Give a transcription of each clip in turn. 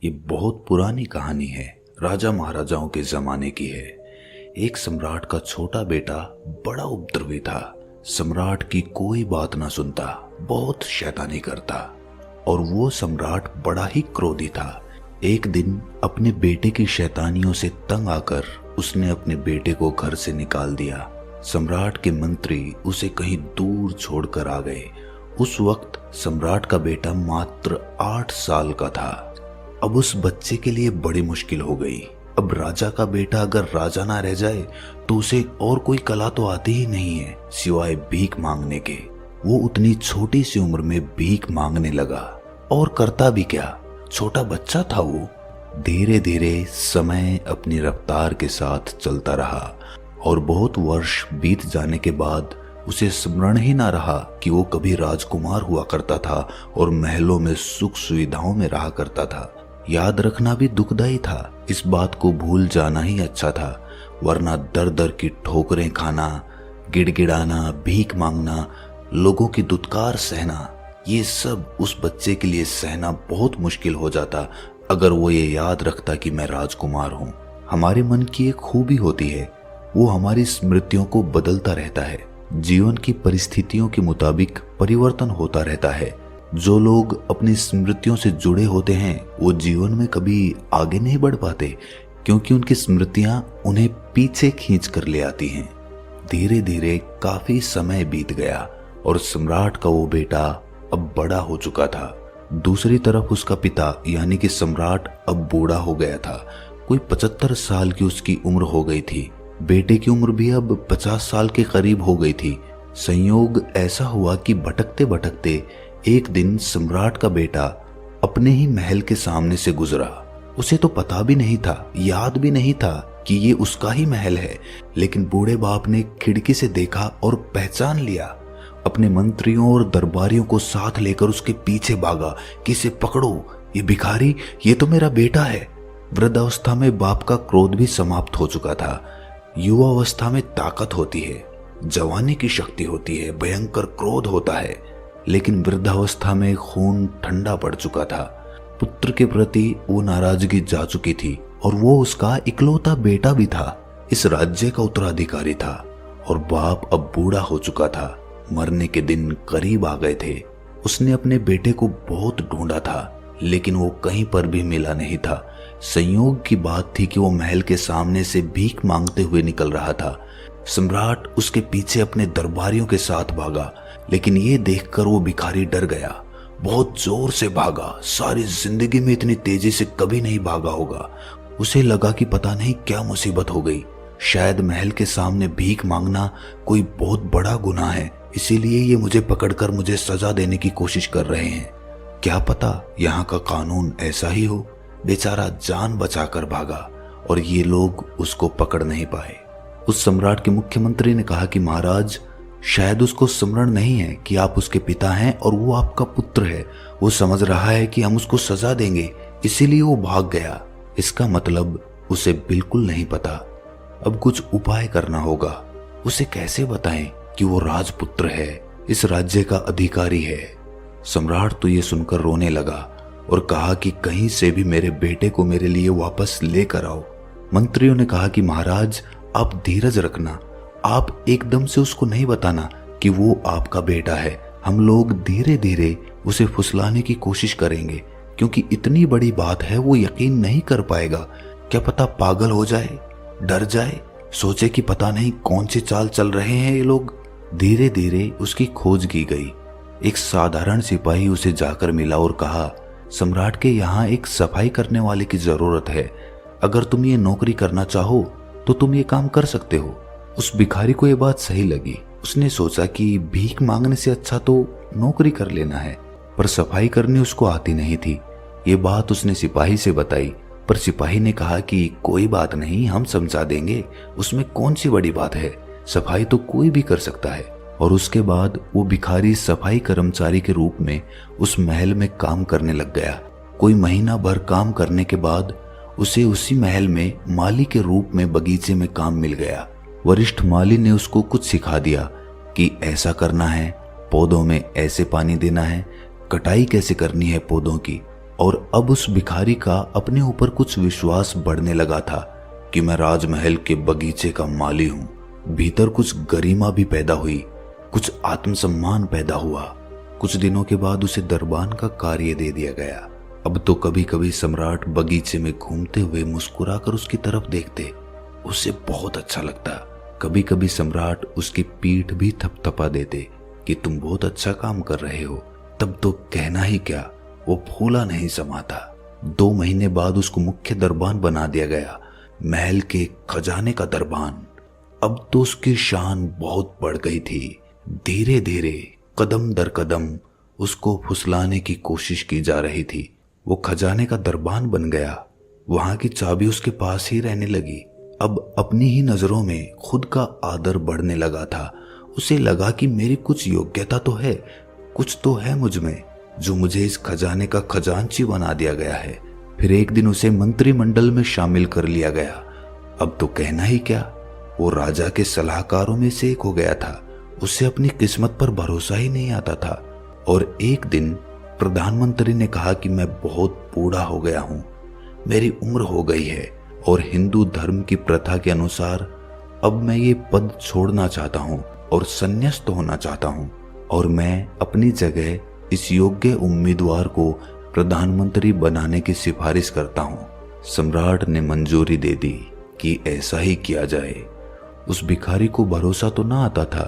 ये बहुत पुरानी कहानी है। राजा महाराजाओं के जमाने की है। एक सम्राट का छोटा बेटा बड़ा उपद्रवी था। सम्राट की कोई बात ना सुनता, बहुत शैतानी करता और वो सम्राट बड़ा ही क्रोधी था। एक दिन अपने बेटे की शैतानियों से तंग आकर उसने अपने बेटे को घर से निकाल दिया। सम्राट के मंत्री उसे कहीं दूर छोड़कर आ गए। उस वक्त सम्राट का बेटा मात्र 8 साल का था। अब उस बच्चे के लिए बड़ी मुश्किल हो गई। अब राजा का बेटा अगर राजा ना रह जाए तो उसे और कोई कला तो आती ही नहीं है सिवाय भीख मांगने के। वो उतनी छोटी सी उम्र में भीख मांगने लगा और करता भी क्या, छोटा बच्चा था वो। धीरे धीरे समय अपनी रफ्तार के साथ चलता रहा और बहुत वर्ष बीत जाने के बाद उसे स्मरण ही ना रहा कि वो कभी राजकुमार हुआ करता था और महलों में सुख सुविधाओं में रहा करता था। याद रखना भी दुखदाई था, इस बात को भूल जाना ही अच्छा था, वरना दर दर की ठोकरें खाना, गिड़गिड़ाना, भीख मांगना, लोगों की दुत्कार सहना, ये सब उस बच्चे के लिए सहना बहुत मुश्किल हो जाता अगर वो ये याद रखता कि मैं राजकुमार हूँ। हमारे मन की एक खूबी होती है, वो हमारी स्मृतियों को बदलता रहता है। जीवन की परिस्थितियों के मुताबिक परिवर्तन होता रहता है। जो लोग अपनी स्मृतियों से जुड़े होते हैं वो जीवन में कभी आगे नहीं बढ़ पाते, क्योंकि उनकी स्मृतियां उन्हें पीछे खींच कर ले आती हैं। धीरे धीरे काफी समय बीत गया और सम्राट का वो बेटा अब बड़ा हो चुका था। दूसरी तरफ उसका पिता यानी कि सम्राट अब बूढ़ा हो गया था। कोई 75 साल की उसकी उम्र हो गई थी। बेटे की उम्र भी अब 50 साल के करीब हो गई थी। संयोग ऐसा हुआ कि भटकते भटकते एक दिन सम्राट का बेटा अपने ही महल के सामने से गुजरा। उसे तो पता भी नहीं था, याद भी नहीं था कि ये उसका ही महल है, लेकिन बूढ़े बाप ने खिड़की से देखा और पहचान लिया। अपने मंत्रियों और दरबारियों को साथ लेकर उसके पीछे भागा कि इसे पकड़ो, ये भिखारी, ये तो मेरा बेटा है। वृद्धावस्था में बाप का क्रोध भी समाप्त हो चुका था। युवावस्था में ताकत होती है, जवानी की शक्ति होती है, भयंकर क्रोध होता है, लेकिन वृद्धावस्था में खून ठंडा पड़ चुका था। पुत्र के प्रति वो नाराजगी जा चुकी थी और वो उसका इकलौता बेटा भी था, इस राज्य का उत्तराधिकारी था और बाप अब बूढ़ा हो चुका था। मरने के दिन करीब आ गए थे। उसने अपने बेटे को बहुत ढूंढा था, लेकिन वो कहीं पर भी मिला नहीं था। संयोग की बात थी कि वो महल के सामने से भीख मांगते हुए निकल रहा था। सम्राट उसके पीछे अपने दरबारियों के साथ भागा, लेकिन ये देखकर वो भिखारी डर गया। बहुत जोर से भागा, सारी जिंदगी में इतनी तेजी से कभी नहीं भागा होगा। उसे लगा कि पता नहीं क्या मुसीबत हो गई। शायद महल के सामने भीख मांगना कोई बहुत बड़ा गुनाह है, इसीलिए ये मुझे पकड़कर मुझे सजा देने की कोशिश कर रहे हैं। क्या पता यहाँ का कानून ऐसा ही हो। बेचारा जान बचाकर भागा और ये लोग उसको पकड़ नहीं पाए। उस सम्राट के मुख्यमंत्री ने कहा कि महाराज, शायद उसको स्मरण नहीं है कि आप उसके पिता हैं और वो आपका पुत्र है। वो समझ रहा है कि हम उसको सजा देंगे, इसीलिए वो भाग गया। इसका मतलब उसे बिल्कुल नहीं पता। अब कुछ उपाय करना होगा। उसे कैसे बताएं कि वो राजपुत्र है, इस राज्य का अधिकारी है। सम्राट तो ये सुनकर रोने लगा और कहा कि कहीं से भी मेरे बेटे को मेरे लिए वापस लेकर आओ। मंत्रियों ने कहा कि महाराज, आप धीरज रखना, आप एकदम से उसको नहीं बताना कि वो आपका बेटा है। हम लोग धीरे धीरे उसे फुसलाने की कोशिश करेंगे, क्योंकि इतनी बड़ी बात है, वो यकीन नहीं कर पाएगा। क्या पता पागल हो जाए, डर जाए, सोचे कि पता नहीं कौन सी चाल चल रहे हैं ये लोग। धीरे धीरे उसकी खोज की गई। एक साधारण सिपाही उसे जाकर मिला और कहा, सम्राट के यहाँ एक सफाई करने वाले की जरूरत है। अगर तुम ये नौकरी करना चाहो तो तुम ये काम कर सकते हो। उस भिखारी को ये बात सही लगी। उसने सोचा कि भीख मांगने से अच्छा तो नौकरी कर लेना है, पर सफाई करनी उसको आती नहीं थी। ये बात उसने सिपाही से बताई, पर सिपाही ने कहा कि कोई बात नहीं, हम समझा देंगे, उसमें कौन सी बड़ी बात है, सफाई तो कोई भी कर सकता है। और उसके बाद वो भिखारी सफाई कर्मचारी के रूप में उस महल में काम करने लग गया। कोई महीना भर काम करने के बाद उसे उसी महल में माली के रूप में बगीचे में काम मिल गया। वरिष्ठ माली ने उसको कुछ सिखा दिया कि ऐसा करना है, पौधों में ऐसे पानी देना है, कटाई कैसे करनी है पौधों की, और अब उस भिखारी का अपने ऊपर कुछ विश्वास बढ़ने लगा था कि मैं राजमहल के बगीचे का माली हूं। भीतर कुछ गरिमा भी पैदा हुई, कुछ आत्मसम्मान पैदा हुआ। कुछ दिनों के बाद उसे दरबान का कार्य दे दिया गया। अब तो कभी कभी सम्राट बगीचे में घूमते हुए मुस्कुराकर उसकी तरफ देखते, उसे बहुत अच्छा लगता। कभी कभी सम्राट उसकी पीठ भी थपथपा देते कि तुम बहुत अच्छा काम कर रहे हो। तब तो कहना ही क्या, वो फूला नहीं समाता। 2 महीने बाद उसको मुख्य दरबान बना दिया गया, महल के खजाने का दरबान। अब तो उसकी शान बहुत बढ़ गई थी। धीरे धीरे कदम दर कदम उसको फुसलाने की कोशिश की जा रही थी। वो खजाने का दरबान बन गया, वहां की चाबी उसके पास ही रहने लगी। अब अपनी ही नजरों में खुद का आदर बढ़ने लगा था। उसे लगा कि मेरी कुछ योग्यता तो है, कुछ तो है मुझ में, जो मुझे इस खजाने का खजांची बना दिया गया है। फिर एक दिन उसे मंत्रिमंडल में शामिल कर लिया गया। अब तो कहना ही क्या, वो राजा के सलाहकारों में से एक हो गया था। उसे अपनी किस्मत पर भरोसा ही नहीं आता था। और एक दिन प्रधानमंत्री ने कहा कि मैं बहुत बूढ़ा हो गया हूं, मेरी उम्र हो गई है और हिंदू धर्म की प्रथा के अनुसार अब मैं ये पद छोड़ना चाहता हूं और संन्यास्त होना चाहता हूं, और मैं अपनी जगह इस योग्य उम्मीदवार को प्रधानमंत्री बनाने की सिफारिश करता हूं। सम्राट ने मंजूरी दे दी कि ऐसा ही किया जाए। उस भिखारी को भरोसा तो ना आता था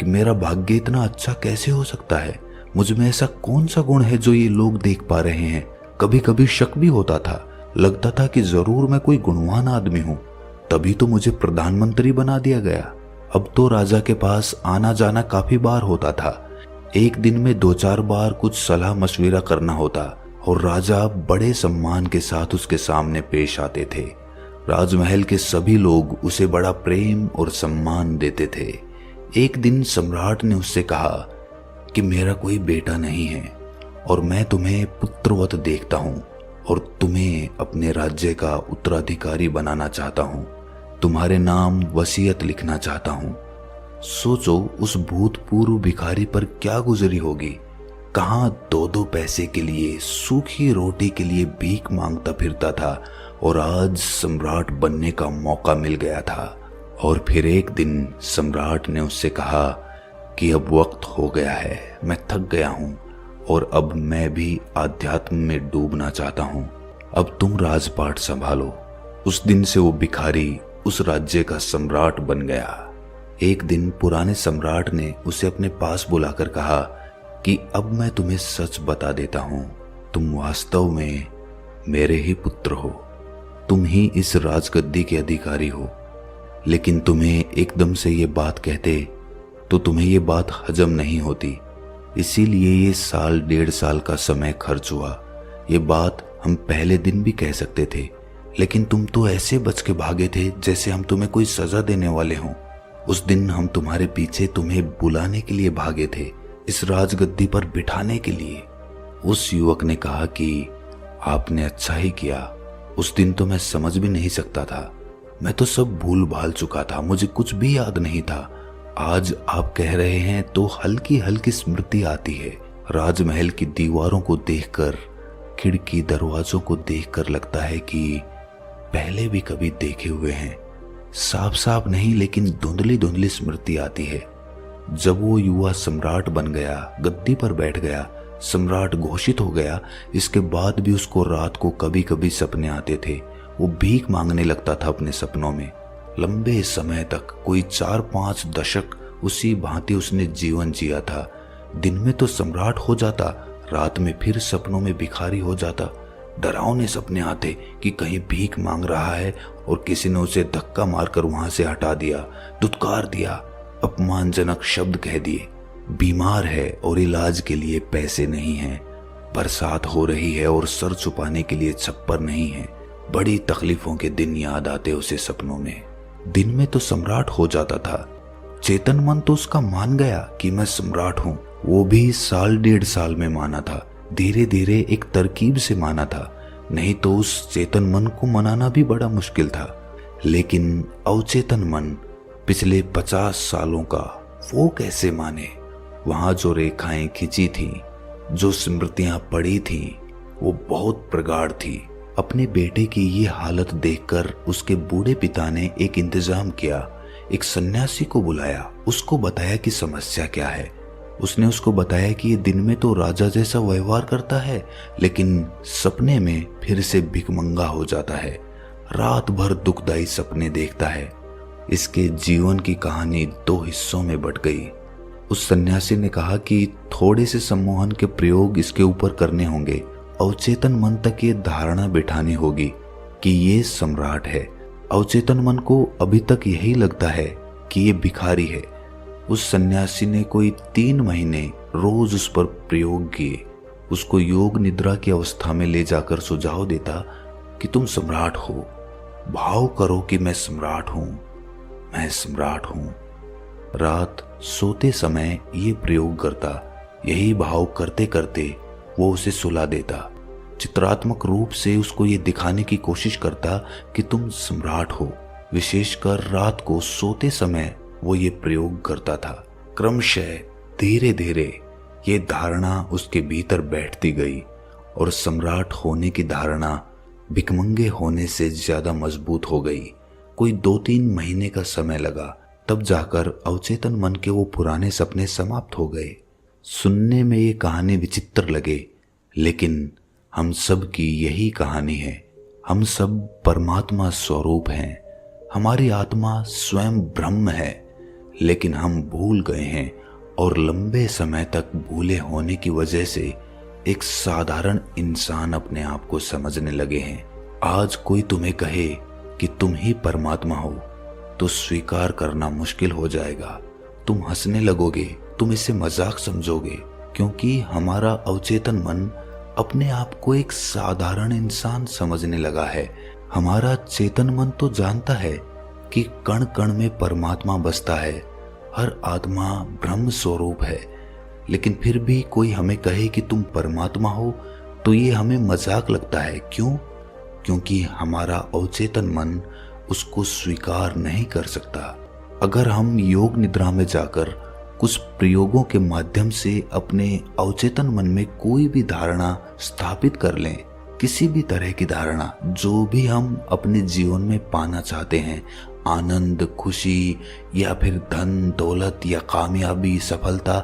कि मेरा भाग्य इतना अच्छा कैसे हो सकता है, मुझ में ऐसा कौन सा गुण है जो ये लोग देख पा रहे हैं। कभी कभी शक भी होता था, लगता था कि जरूर मैं कोई गुणवान आदमी हूं, तभी तो मुझे प्रधानमंत्री बना दिया गया। अब तो राजा के पास आना जाना काफी बार होता था। एक दिन में 2-4 बार कुछ सलाह मशविरा करना होता और राजा बड़े सम्मान के साथ उसके सामने पेश आते थे। राजमहल के सभी लोग उसे बड़ा प्रेम और सम्मान देते थे। एक दिन सम्राट ने उससे कहा कि मेरा कोई बेटा नहीं है और मैं तुम्हें पुत्रवत देखता हूं और तुम्हें अपने राज्य का उत्तराधिकारी बनाना चाहता हूं। तुम्हारे नाम वसीयत लिखना चाहता हूं। सोचो उस भूतपूर्व भिखारी पर क्या गुजरी होगी। कहां 2-2 पैसे के लिए, सूखी रोटी के लिए भीख मांगता फिरता था और आज सम्राट बनने का मौका मिल गया था। और फिर एक दिन सम्राट ने उससे कहा कि अब वक्त हो गया है, मैं थक गया हूं और अब मैं भी आध्यात्म में डूबना चाहता हूं। अब तुम राजपाट संभालो। उस दिन से वो भिखारी उस राज्य का सम्राट बन गया। एक दिन पुराने सम्राट ने उसे अपने पास बुलाकर कहा कि अब मैं तुम्हें सच बता देता हूं, तुम वास्तव में मेरे ही पुत्र हो, तुम ही इस राजगद्दी के अधिकारी हो। लेकिन तुम्हें एकदम से ये बात कहते तो तुम्हें ये बात हजम नहीं होती, इसीलिए ये 1.5 साल का समय खर्च हुआ। ये बात हम पहले दिन भी कह सकते थे, लेकिन तुम तो ऐसे बच के भागे थे जैसे हम तुम्हें कोई सजा देने वाले हों। उस दिन हम तुम्हारे पीछे तुम्हें बुलाने के लिए भागे थे, इस राजगद्दी पर बिठाने के लिए। उस युवक ने कहा कि आपने अच्छा ही किया। उस दिन तो मैं समझ भी नहीं सकता था, मैं तो सब भूल भाल चुका था, मुझे कुछ भी याद नहीं था। आज आप कह रहे हैं तो हल्की हल्की स्मृति आती है। राजमहल की दीवारों को देखकर, खिड़की दरवाजों को देखकर लगता है कि पहले भी कभी देखे हुए हैं। साफ साफ नहीं लेकिन धुंधली धुंधली स्मृति आती है। जब वो युवा सम्राट बन गया, गद्दी पर बैठ गया, सम्राट घोषित हो गया, इसके बाद भी उसको रात को कभी कभी सपने आते थे। वो भीख मांगने लगता था अपने सपनों में। लंबे समय तक, कोई 4-5 दशक उसी भांति उसने जीवन जिया था। दिन में तो सम्राट हो जाता, रात में फिर सपनों में भिखारी हो जाता। डरावने सपने आते कि कहीं भीख मांग रहा है और किसी ने उसे धक्का मारकर वहां से हटा दिया, दुत्कार दिया, अपमानजनक शब्द कह दिए। बीमार है और इलाज के लिए पैसे नहीं हैं, बरसात हो रही है और सर छुपाने के लिए छप्पर नहीं है। बड़ी तकलीफों के दिन याद आते उसे सपनों में। दिन में तो सम्राट हो जाता था, चेतन मन तो उसका मान गया कि मैं सम्राट हूं। वो भी 1.5 साल में माना था, धीरे धीरे एक तरकीब से माना था, नहीं तो उस चेतन मन को मनाना भी बड़ा मुश्किल था। लेकिन अवचेतन मन पिछले 50 सालों का, वो कैसे माने? वहां जो रेखाएं खिंची थी, जो स्मृतियां पड़ी थी, वो बहुत प्रगाढ़ थी। अपने बेटे की ये हालत देखकर उसके बूढ़े पिता ने एक इंतजाम किया। एक सन्यासी को बुलाया, उसको बताया कि समस्या क्या है। उसने उसको बताया कि ये दिन में तो राजा जैसा व्यवहार करता है, लेकिन सपने में फिर से भिखमंगा हो जाता है, रात भर दुखदाई सपने देखता है। इसके जीवन की कहानी 2 हिस्सों में बट गई। उस सन्यासी ने कहा कि थोड़े से सम्मोहन के प्रयोग इसके ऊपर करने होंगे। अवचेतन मन तक ये धारणा बिठानी होगी कि ये सम्राट है। अवचेतन मन को अभी तक यही लगता है कि ये भिखारी है। उस सन्यासी ने कोई 3 महीने रोज उस पर प्रयोग किए। उसको योग निद्रा की अवस्था में ले जाकर सुझाव देता कि तुम सम्राट हो, भाव करो कि मैं सम्राट हूं, मैं सम्राट हूं। रात सोते समय ये प्रयोग करता। यही भाव करते करते वो उसे सुला देता। चित्रात्मक रूप से उसको ये दिखाने की कोशिश करता कि तुम सम्राट हो। विशेषकर रात को सोते समय वो ये प्रयोग करता था। क्रमशः धीरे धीरे ये धारणा उसके भीतर बैठती गई और सम्राट होने की धारणा भिखमंगे होने से ज्यादा मजबूत हो गई। कोई 2-3 महीने का समय लगा, तब जाकर अवचेतन मन के वो पुराने सपने समाप्त हो गए। सुनने में ये कहानी विचित्र लगे, लेकिन हम सब की यही कहानी है। हम सब परमात्मा स्वरूप हैं। हमारी आत्मा स्वयं ब्रह्म है, लेकिन हम भूल गए हैं और लंबे समय तक भूले होने की वजह से एक साधारण इंसान अपने आप को समझने लगे हैं। आज कोई तुम्हें कहे कि तुम ही परमात्मा हो तो स्वीकार करना मुश्किल हो जाएगा। तुम हंसने लगोगे, तुम इसे मजाक समझोगे, क्योंकि हमारा अवचेतन मन अपने आप को एक साधारण इंसान समझने लगा है। हमारा चेतन मन तो जानता है कि कण कण में परमात्मा बसता है, हर आत्मा ब्रह्म स्वरूप है, लेकिन फिर भी कोई हमें कहे कि तुम परमात्मा हो तो ये हमें मजाक लगता है। क्यों? क्योंकि हमारा अवचेतन मन उसको स्वीकार नहीं कर सकता। अगर हम योग निद्रा में जाकर कुछ प्रयोगों के माध्यम से अपने अवचेतन मन में कोई भी धारणा स्थापित कर लें, किसी भी तरह की धारणा, जो भी हम अपने जीवन में पाना चाहते हैं, आनंद, खुशी या फिर धन दौलत या कामयाबी, सफलता,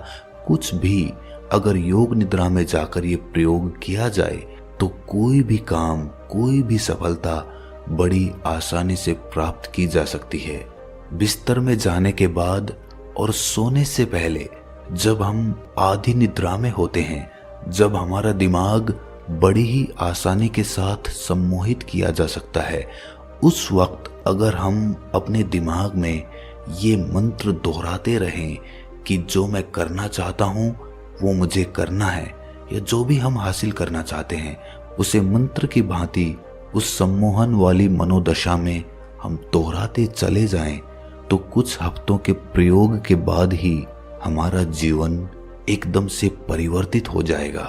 कुछ भी, अगर योग निद्रा में जाकर ये प्रयोग किया जाए तो कोई भी काम, कोई भी सफलता बड़ी आसानी से प्राप्त की जा सकती है। बिस्तर में जाने के बाद और सोने से पहले, जब हम आधी निद्रा में होते हैं, जब हमारा दिमाग बड़ी ही आसानी के साथ सम्मोहित किया जा सकता है, उस वक्त अगर हम अपने दिमाग में ये मंत्र दोहराते रहें कि जो मैं करना चाहता हूँ वो मुझे करना है, या जो भी हम हासिल करना चाहते हैं उसे मंत्र की भांति उस सम्मोहन वाली मनोदशा में हम दोहराते चले जाएं, तो कुछ हफ्तों के प्रयोग के बाद ही हमारा जीवन एकदम से परिवर्तित हो जाएगा।